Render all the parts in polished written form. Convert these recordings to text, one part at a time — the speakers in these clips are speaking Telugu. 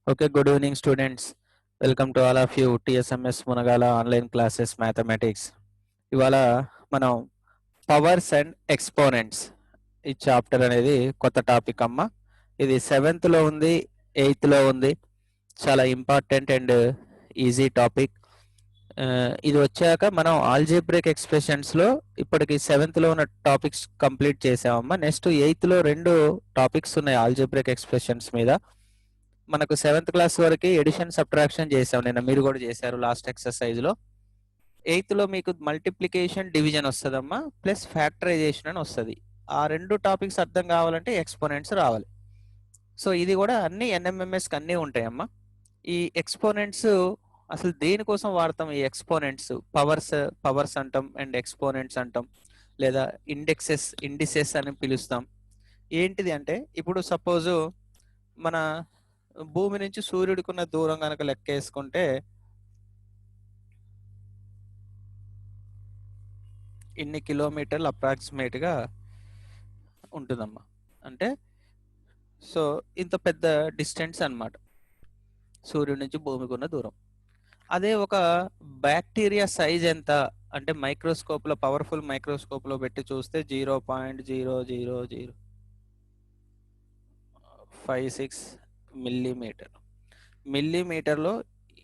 Okay, good evening, students. Welcome to all of you TSMS Munagala online classes mathematics. ఇవాళ మనం పవర్స్ అండ్ ఎక్స్పోనెంట్స్ ఈ చాప్టర్ అనేది కొత్త టాపిక్ అమ్మ. ఇది 7th లో ఉంది, 8th లో ఉంది. చాలా ఇంపార్టెంట్ అండ్ ఈజీ టాపిక్. ఇది వచ్చాక మనం ఆల్జీబ్రిక్ ఎక్స్ప్రెషన్స్ లో ఇప్పటికి 7th లో ఉన్న టాపిక్స్ కంప్లీట్ చేసామమ్మా. నెక్స్ట్ 8th లో 2 టాపిక్స్ ఉన్నాయి ఆల్జీబ్రిక్ ఎక్స్ప్రెషన్స్ మీద. మనకు 7th క్లాస్ వరకు ఎడిషన్ సబ్ట్రాక్షన్ చేసాం, నిన్న మీరు కూడా చేశారు లాస్ట్ ఎక్సర్సైజ్ లో. 8th లో మీకు మల్టిప్లికేషన్ డివిజన్ వస్తుందమ్మా, ప్లస్ ఫ్యాక్టరైజేషన్ అని వస్తుంది. ఆ 2 టాపిక్స్ అర్థం కావాలంటే ఎక్స్పోనెంట్స్ రావాలి. సో ఇది కూడా అన్ని ఎన్ఎంఎంఎస్ కి అన్నీ ఉంటాయమ్మా. ఈ ఎక్స్పోనెంట్స్ అసలు దేనికోసం వాడతాం? ఈ ఎక్స్పోనెంట్స్ పవర్స్ అంటాం అండ్ ఎక్స్పోనెంట్స్ అంటాం, లేదా ఇండిసెస్ అని పిలుస్తాం. ఏంటిది అంటే, ఇప్పుడు సపోజ్ మన భూమి నుంచి సూర్యుడికున్న దూరం కనుక లెక్క వేసుకుంటే ఇన్ని కిలోమీటర్లు అప్రాక్సిమేట్ గా ఉంటుందమ్మా. అంటే సో ఇంత పెద్ద డిస్టెన్స్ అన్నమాట సూర్యుడి నుంచి భూమికి ఉన్న దూరం. అదే ఒక బ్యాక్టీరియా సైజ్ ఎంత అంటే మైక్రోస్కోప్ లో, పవర్ఫుల్ మైక్రోస్కోప్ లో పెట్టి చూస్తే 0.00056 మిల్లీమీటర్లో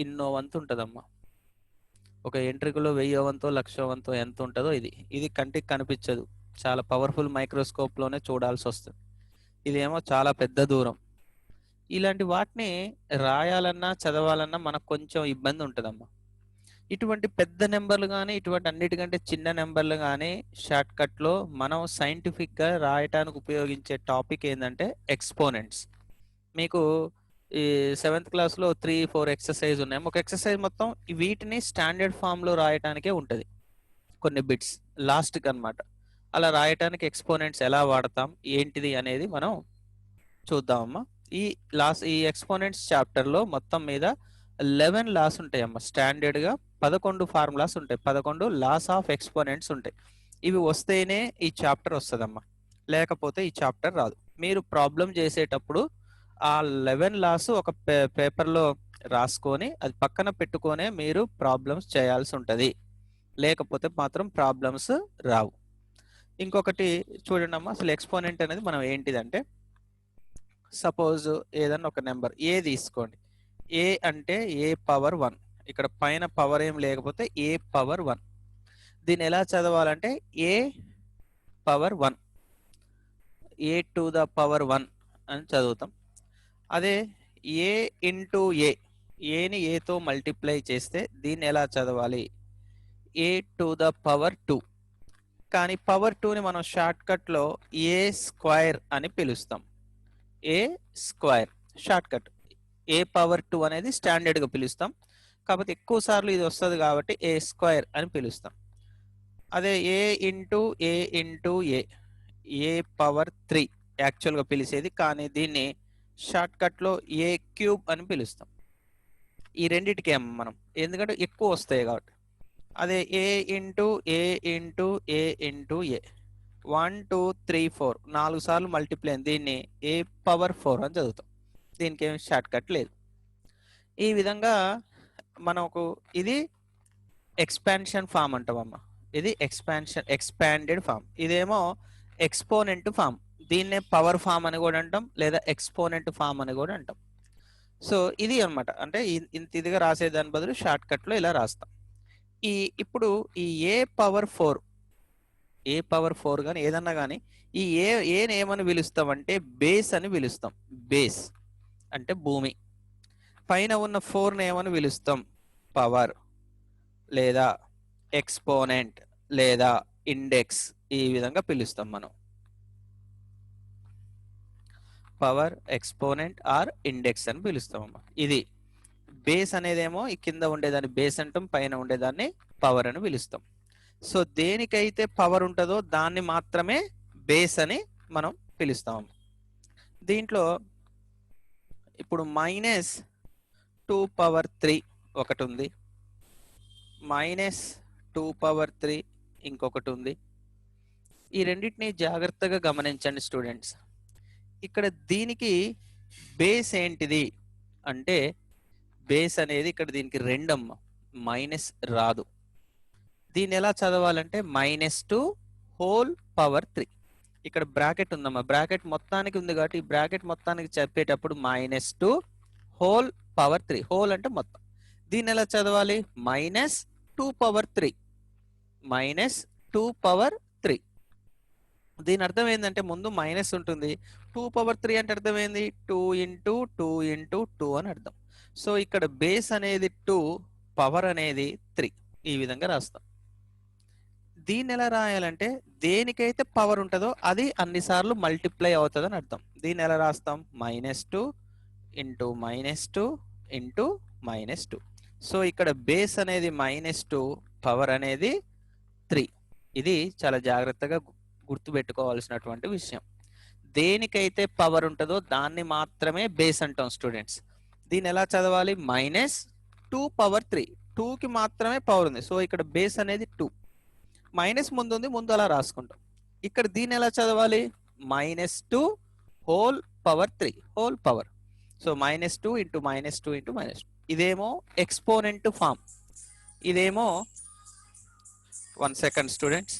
ఇన్నో వంతు ఉంటుందమ్మా. ఒక ఎంట్రికలో 1000 వంతో 1,00,000 వంతో ఎంత ఉంటుందో ఇది కంటికి కనిపించదు, చాలా పవర్ఫుల్ మైక్రోస్కోప్ లోనే చూడాల్సి వస్తుంది. ఇదేమో చాలా పెద్ద దూరం. ఇలాంటి వాటిని రాయాలన్నా చదవాలన్నా మనకు కొంచెం ఇబ్బంది ఉంటుందమ్మా. ఇటువంటి పెద్ద నెంబర్లు కానీ, ఇటువంటి అన్నిటికంటే చిన్న నెంబర్లు కానీ షార్ట్ కట్ లో మనం సైంటిఫిక్ గా రాయటానికి ఉపయోగించే టాపిక్ ఏంటంటే ఎక్స్పోనెంట్స్. మీకు ఈ 7th క్లాస్ లో 3-4 ఎక్సర్సైజ్ ఉన్నాయి. ఒక ఎక్సర్సైజ్ మొత్తం వీటిని స్టాండర్డ్ ఫామ్ లో రాయటానికే ఉంటది, కొన్ని బిట్స్ లాస్ట్ కి అన్నమాట. అలా రాయటానికి ఎక్స్పోనెంట్స్ ఎలా వాడతాం ఏంటిది అనేది మనం చూద్దామమ్మా. ఈ ఎక్స్పోనెంట్స్ చాప్టర్ లో మొత్తం మీద 11 లాస్ ఉంటాయమ్మా. స్టాండర్డ్ గా 11 ఫార్ములాస్ ఉంటాయి, 11 లాస్ ఆఫ్ ఎక్స్పోనెంట్స్ ఉంటాయి. ఇవి వస్తేనే ఈ చాప్టర్ వస్తుందమ్మా, లేకపోతే ఈ చాప్టర్ రాదు. మీరు ప్రాబ్లం చేసేటప్పుడు ఆ 11 లాస్ ఒక పేపర్లో రాసుకొని అది పక్కన పెట్టుకొనే మీరు ప్రాబ్లమ్స్ చేయాల్సి ఉంటుంది, లేకపోతే మాత్రం ప్రాబ్లమ్స్ రావు. ఇంకొకటి చూడండి అమ్మా, అసలు ఎక్స్పోనెంట్ అనేది మనం ఏంటిదంటే, సపోజ్ ఏదన్నా ఒక నెంబర్ ఏ తీసుకోండి. ఏ అంటే ఏ పవర్ 1. ఇక్కడ పైన పవర్ ఏం లేకపోతే ఏ పవర్ 1. దీన్ని ఎలా చదవాలంటే A power 1, A to the power 1 అని చదువుతాం. అదే ఏ ఇంటూ ఏని ఏతో మల్టిప్లై చేస్తే దీన్ని ఎలా చదవాలి? ఏ టు ద పవర్ 2. కానీ పవర్ 2ని మనం షార్ట్ కట్ లో ఏ స్క్వైర్ అని పిలుస్తాం. ఏ స్క్వైర్ షార్ట్ కట్. ఏ పవర్ 2 అనేది స్టాండర్డ్ గా పిలుస్తాం, కాకపోతే ఎక్కువ సార్లు ఇది వస్తుంది కాబట్టి ఏ స్క్వైర్ అని పిలుస్తాం. అదే ఏ ఇంటూ ఏ పవర్ 3 యాక్చువల్ గా పిలిచేది, కానీ దీన్ని షార్ట్ కట్ లో ఏ క్యూబ్ అని పిలుస్తాం. ఈ రెండిటికి మనం, ఎందుకంటే ఎక్కువ వస్తాయి కాబట్టి. అదే ఏ ఇంటూ ఏ 1 2 3 4 4 సార్లు మల్టిప్లై, దీన్ని ఏ పవర్ 4 అని చదువుతాం. దీనికి ఏం షార్ట్ కట్ లేదు. ఈ విధంగా మనకు ఇది ఎక్స్పాన్షన్ ఫామ్ అంటామమ్మా. ఇది ఎక్స్పాండెడ్ ఫామ్. ఇదేమో ఎక్స్పోనెంట్ ఫామ్. దీన్నే పవర్ ఫామ్ అని కూడా అంటాం, లేదా ఎక్స్పోనెంట్ ఫామ్ అని కూడా అంటాం. సో ఇది అన్నమాట. అంటే ఇంత ఇదిగా రాసేదాని బదులు షార్ట్ కట్ లో ఇలా రాస్తాం. ఇప్పుడు ఈ ఏ పవర్ 4 కానీ ఏదన్నా కానీ ఈ ఏని ఏమని పిలుస్తాం అంటే బేస్ అని పిలుస్తాం. బేస్ అంటే భూమి. పైన ఉన్న 4ని ఏమని పిలుస్తాం? పవర్, లేదా ఎక్స్పోనెంట్, లేదా ఇండెక్స్. ఈ విధంగా పిలుస్తాం మనం. పవర్, ఎక్స్పోనెంట్ ఆర్ ఇండెక్స్ అని పిలుస్తామమ్మా. ఇది బేస్ అనేదేమో ఈ కింద ఉండేదాన్ని బేస్ అంటాం, పైన ఉండేదాన్ని పవర్ అని పిలుస్తాం. సో దేనికైతే పవర్ ఉంటుందో దాన్ని మాత్రమే బేస్ అని మనం పిలుస్తాం. దీంట్లో ఇప్పుడు -2 పవర్ 3 ఒకటి ఉంది, -2 పవర్ 3 ఇంకొకటి ఉంది. ఈ రెండింటిని జాగ్రత్తగా గమనించండి స్టూడెంట్స్. ఇక్కడ దీనికి బేస్ ఏంటిది అంటే బేస్ అనేది ఇక్కడ దీనికి 2 అమ్మ, మైనస్ రాదు. దీన్ని ఎలా చదవాలంటే -2 హోల్ పవర్ 3. ఇక్కడ బ్రాకెట్ ఉందమ్మా, బ్రాకెట్ మొత్తానికి ఉంది కాబట్టి ఈ బ్రాకెట్ మొత్తానికి చెప్పేటప్పుడు -2 హోల్ పవర్ 3. హోల్ అంటే మొత్తం. దీన్ని ఎలా చదవాలి? -2 పవర్ 3, -2 పవర్ 3. దీని అర్థం ఏంటంటే ముందు మైనస్ ఉంటుంది, 2 పవర్ 3 అంటే అర్థం ఏంది? 2 ఇంటూ 2 ఇంటూ 2 అని అర్థం. సో ఇక్కడ బేస్ అనేది 2, పవర్ అనేది 3. ఈ విధంగా రాస్తాం. దీన్ని ఎలా రాయాలంటే దేనికైతే పవర్ ఉంటుందో అది అన్నిసార్లు మల్టిప్లై అవుతుంది అని అర్థం. దీన్ని ఎలా రాస్తాం? -2 ఇంటూ -2 ఇంటూ -2. సో ఇక్కడ బేస్ అనేది -2, పవర్ అనేది 3. ఇది చాలా జాగ్రత్తగా గుర్తుపెట్టుకోవాల్సినటువంటి విషయం. దేనికైతే పవర్ ఉంటుందో దాన్ని మాత్రమే బేస్ అంటాం స్టూడెంట్స్. దీన్ని ఎలా చదవాలి? -2 పవర్ 3. 2కి మాత్రమే పవర్ ఉంది, సో ఇక్కడ బేస్ అనేది 2. మైనస్ ముందు ఉంది, ముందు అలా రాసుకుంటాం. ఇక్కడ దీన్ని ఎలా చదవాలి? -2 whole power 3, whole power. So -2 into -2 into -2. ఇదేమో ఎక్స్పోనెంట్ ఫామ్, ఇదేమో 1 సెకండ్ స్టూడెంట్స్.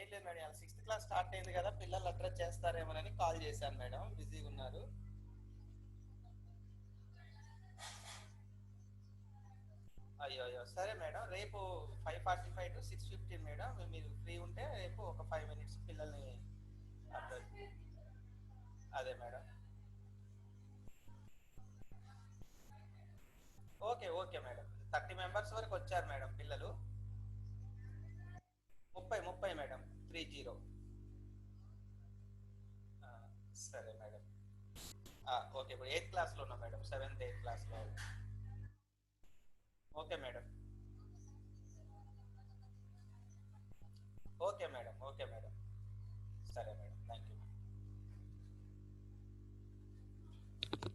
ఏం లేదు మేడం, 6th క్లాస్ స్టార్ట్ అయింది కదా, పిల్లలు అడ్రస్ చేస్తారేమోనని కాల్ చేశాను మేడం, బిజీగా ఉన్నారు. అయ్యో సరే మేడం, రేపు 5:45 to 6:15 మేడం, మీరు ఫ్రీ ఉంటే రేపు ఒక 5 minutes పిల్లల్ని అదే మేడం. ఓకే మేడం, 30 members వరకు వచ్చారు మేడం పిల్లలు. 30 మేడం, 30. సరే మేడం. ఓకే, ఇప్పుడు 8th క్లాస్లో ఉన్నాం మేడం, 7th 8th క్లాస్లో. Okay madam. Okay madam. సరే మేడం, థ్యాంక్ యూ.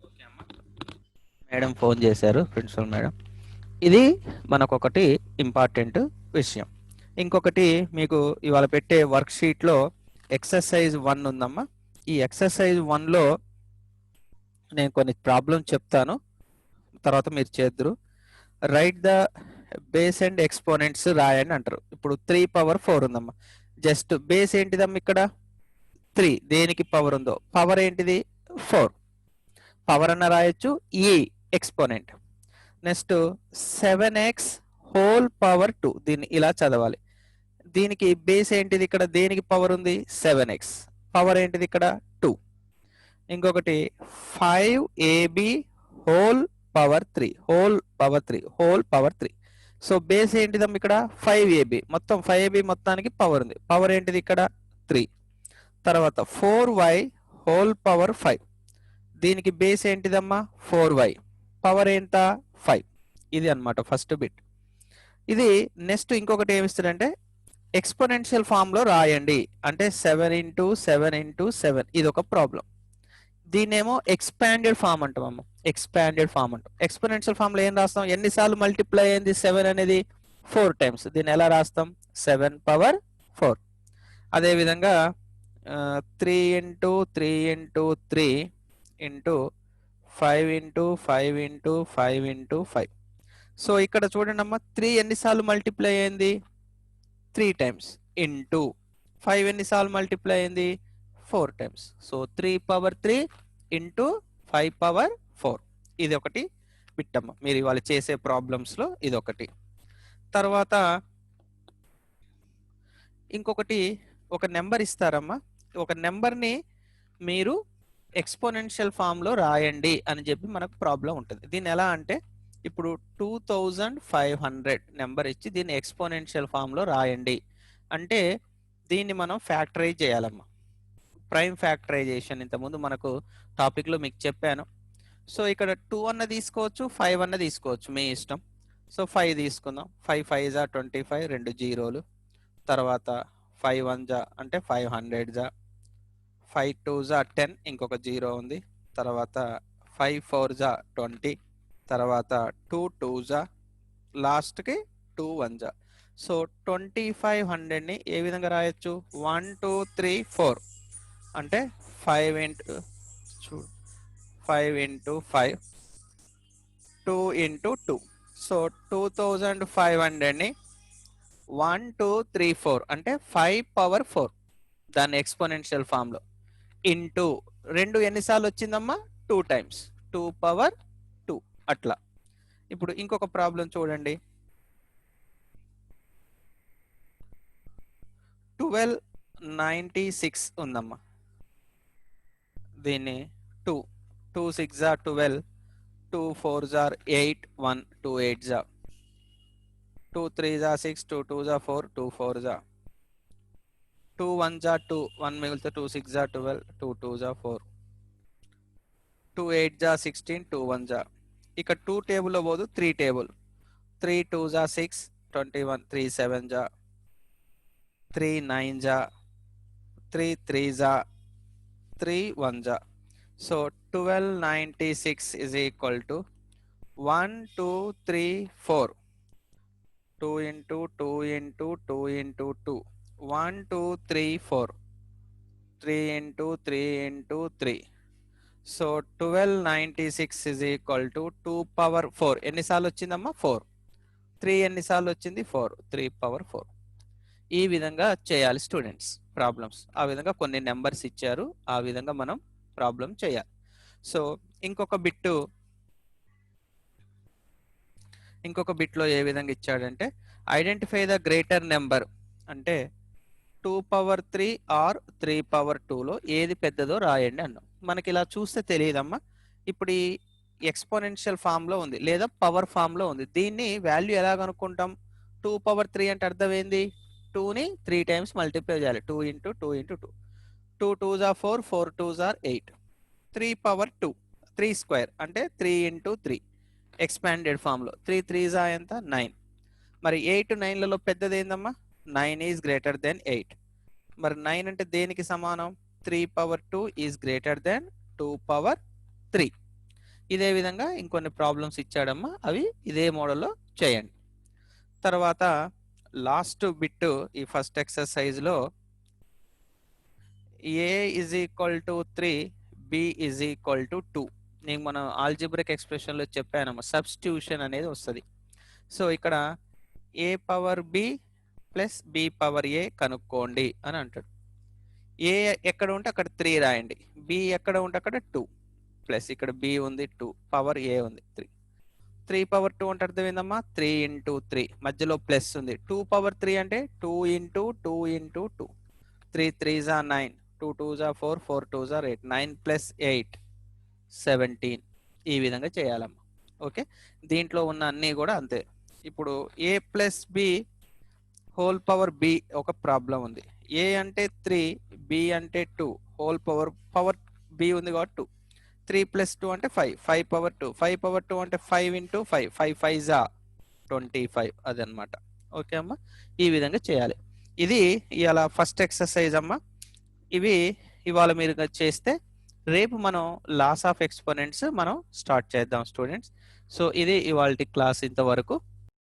ఓకే అమ్మా, మేడం ఫోన్ చేశారు, ప్రిన్సిపల్ మేడం. ఇది మనకొకటి ఇంపార్టెంట్ విషయం. ఇంకొకటి మీకు ఇవాళ పెట్టే వర్క్ షీట్లో ఎక్సర్సైజ్ 1 ఉందమ్మా. ఈ ఎక్సర్సైజ్ 1లో నేను కొన్ని ప్రాబ్లమ్ చెప్తాను, తర్వాత మీరు చేద్దరు. Write the base and exponents రాయండి అంటారు. ఇప్పుడు 3 పవర్ 4 ఉందమ్మా. జస్ట్ బేస్ ఏంటిదమ్మా? ఇక్కడ 3. దేనికి పవర్ ఉందో, పవర్ ఏంటిది? 4. పవర్ అన్న రాయొచ్చు, ఈ exponent. Next 7x whole power 2. దీన్ని ఇలా చదవాలి. దీనికి బేస్ ఏంటిది? ఇక్కడ దేనికి పవర్ ఉంది? 7x. పవర్ ఏంటిది? ఇక్కడ 2. ఇంకొకటి 5ab whole power 3, whole power 3, whole power 3. So base ఏంటిదమ్మా? ఇక్కడ 5ab. మొత్తం 5ab మొత్తానికి పవర్ ఉంది. పవర్ ఏంటిది? ఇక్కడ 3. తర్వాత 4y హోల్ పవర్ 5. దీనికి బేస్ ఏంటిదమ్మా? 4y. పవర్ ఎంత? 5. ఇది అన్నమాట ఫస్ట్ బిట్. ఇది నెక్స్ట్ ఇంకొకటి ఏమిస్తాడంటే ఎక్స్పోనెన్షియల్ ఫామ్ లో రాయండి అంటే 7 ఇంటూ 7 ఇంటూ 7. ఇది ఒక ప్రాబ్లం. దీన్నేమో ఎక్స్పాండెడ్ ఫామ్ అంటాం. ఎక్స్పాండెడ్ ఫామ్ అంటాం. ఎక్స్పోనెన్షియల్ ఫామ్ లో ఏం రాస్తాం? ఎన్నిసార్లు మల్టిప్లై అయింది 7 అనేది? 4 టైమ్స్. దీన్ని ఎలా రాస్తాం? 7 పవర్ 4. అదేవిధంగా 3 into 3 into 3 into 5 into 5 into 5 into 5. So ఇక్కడ చూడండి అమ్మా, 3 ఎన్నిసార్లు మల్టిప్లై అయింది? 3 టైమ్స్. ఇంటూ 5 ఎన్నిసార్లు మల్టిప్లై అయింది? 4 times. So 3 power 3 into 5 power 4. ఇది ఒకటి బిట్టమ్మ మీరు ఇవాళ చేసే ప్రాబ్లమ్స్లో ఇది ఒకటి. తర్వాత ఇంకొకటి, ఒక నెంబర్ ఇస్తారమ్మా. ఒక నెంబర్ని మీరు ఎక్స్పోనెన్షియల్ ఫామ్లో రాయండి అని చెప్పి మనకు ప్రాబ్లం ఉంటుంది. దీన్ని ఎలా అంటే ఇప్పుడు 2500 నెంబర్ ఇచ్చి దీన్ని ఎక్స్పోనెన్షియల్ ఫామ్లో రాయండి అంటే దీన్ని మనం ఫ్యాక్టరైజ్ చేయాలమ్మా. ప్రైమ్ ఫ్యాక్టరైజేషన్ ఇంతకుముందు మనకు టాపిక్లో మీకు చెప్పాను. సో ఇక్కడ 2 అన్న తీసుకోవచ్చు, 5 అన్న తీసుకోవచ్చు, మీ ఇష్టం. సో 5 తీసుకుందాం. 5 5 జా 25, 2 జీరోలు. తర్వాత 5 1 జా అంటే 500 జా, 5 2 జా 10, ఇంకొక జీరో ఉంది. తర్వాత 5 4 జా 20, తర్వాత 2 2 జా, లాస్ట్కి 2 1 జా. సో 2500ని ఏ విధంగా రాయొచ్చు? 1 2 3 4 అంటే 5 ఇంటూ 5 ఇంటూ 5 2 ఇంటూ 2. సో 2500ని 1 2 3 4 అంటే 5 పవర్ 4 దాన్ని ఎక్స్పోనెన్షియల్ ఫామ్ లో ఇంటూ 2 ఎన్నిసార్లు వచ్చిందమ్మా? 2 టైమ్స్ 2 పవర్ 2 అట్లా. ఇప్పుడు ఇంకొక ప్రాబ్లం చూడండి. 1296 ఉందమ్మా. దీన్ని 2 2 6 are 12, 2 4s are 8, 1 2 8s are 2 3s are 6, 2 2s are 4, 2 4s are 2 1s are 2, 1 మిగిలితే 2 6s are 12, 2 2s are 4, 2 8s are 16, 2 1s are. ఇక 2 టేబుల్ లో పోదు 3 table. 3 2s are 6, 21, 3 7s are 3 9s are 3 3s are 3 1s are. So 1296 is equal to 1 2 3 4 2 into 2 into 2 into 2 1 2 3 4 3 into 3 into 3. So 1296 is equal to 2 power 4 ఎన్నిసార్లు వచ్చిందమ్మా? 4. 3 ఎన్నిసార్లు వచ్చింది? 4. 3 power 4. ఈ విధంగా చేయాలి స్టూడెంట్స్ ప్రాబ్లమ్స్. ఆ విధంగా కొన్ని నెంబర్స్ ఇచ్చారు, ఆ విధంగా మనం ప్రాబ్లం చేయాలి. సో ఇంకొక బిట్లో ఏ విధంగా ఇచ్చాడంటే ఐడెంటిఫై ద గ్రేటర్ నెంబర్ అంటే 2 పవర్ 3 ఆర్ 3 పవర్ 2లో ఏది పెద్దదో రాయండి అన్నాం. మనకి ఇలా చూస్తే తెలియదమ్మా. ఇప్పుడు ఈ ఎక్స్పోనెన్షియల్ ఫామ్ లో ఉంది లేదా పవర్ ఫామ్ లో ఉంది. దీన్ని వాల్యూ ఎలా కనుక్కుంటాం? 2 పవర్ 3 అంటే అర్థం ఏంది? 2ని 3 టైమ్స్ మల్టిప్లై చేయాలి. 2 into 2 into 2. 2 2s are 4, 4 2s are 8. 3 power 2 3 square అంటే 3 ఇంటూ 3 ఎక్స్పాండెడ్ ఫామ్ లో 3 3s are ఎంత? 9. మరి 8 9లలో పెద్దది ఏందమ్మా? 9 ఈజ్ గ్రేటర్ దెన్ 8. మరి 9 అంటే దేనికి సమానం? 3 power 2 is greater than 2 power 3. ఇదే విధంగా ఇంకొన్ని ప్రాబ్లమ్స్ ఇచ్చాడమ్మా, అవి ఇదే మోడల్లో చేయండి. తర్వాత లాస్ట్ బిట్ ఈ ఫస్ట్ ఎక్సర్సైజ్ లో a is equal to 3, b is equal to 2. నేను మన ఆల్జిబ్రిక్ ఎక్స్ప్రెషన్ లో చెప్పానమ్మా, సబ్స్టిట్యూషన్ అనేది వస్తుంది. సో ఇక్కడ a power b plus b power a కనుక్కోండి అని అంటాడు. a ఎక్కడ ఉంటే అక్కడ 3 రాయండి, b ఎక్కడ ఉంటే అక్కడ 2 ప్లస్ ఇక్కడ b ఉంది 2 పవర్ a ఉంది 3. 3 పవర్ 2 అంటే అర్థం ఏందమ్మా? 3 ఇంటూ 3 మధ్యలో ప్లస్ ఉంది. 2 పవర్ 3 అంటే 2 into 2 into 2. 3 3s are 9, 2 2s are 4, 4 2s are 8. 9 plus 8 17. ఈ విధంగా చేయాలమ్మా. ఓకే, దీంట్లో ఉన్న అన్నీ కూడా అంతే. ఇప్పుడు a plus b whole power b ఒక ప్రాబ్లం ఉంది. a అంటే 3, b అంటే 2, హోల్ పవర్ b ఉంది కాబట్టి 2. 3 ప్లస్ 2 అంటే 5, 5 పవర్ 2, 5 పవర్ 2 అంటే 5 ఇంటూ 5, 5 5s are 25 అదనమాట. ఓకే అమ్మా, ఈ విధంగా చేయాలి. ఇది ఇవాళ ఫస్ట్ ఎక్సర్సైజ్ అమ్మా. ఇవి ఇవాళ మీరు చేస్తే రేపు మనం లాస్ ఆఫ్ ఎక్స్పోనెంట్స్ మనం స్టార్ట్ చేద్దాం స్టూడెంట్స్. సో ఇది ఇవాళ క్లాస్ ఇంతవరకు.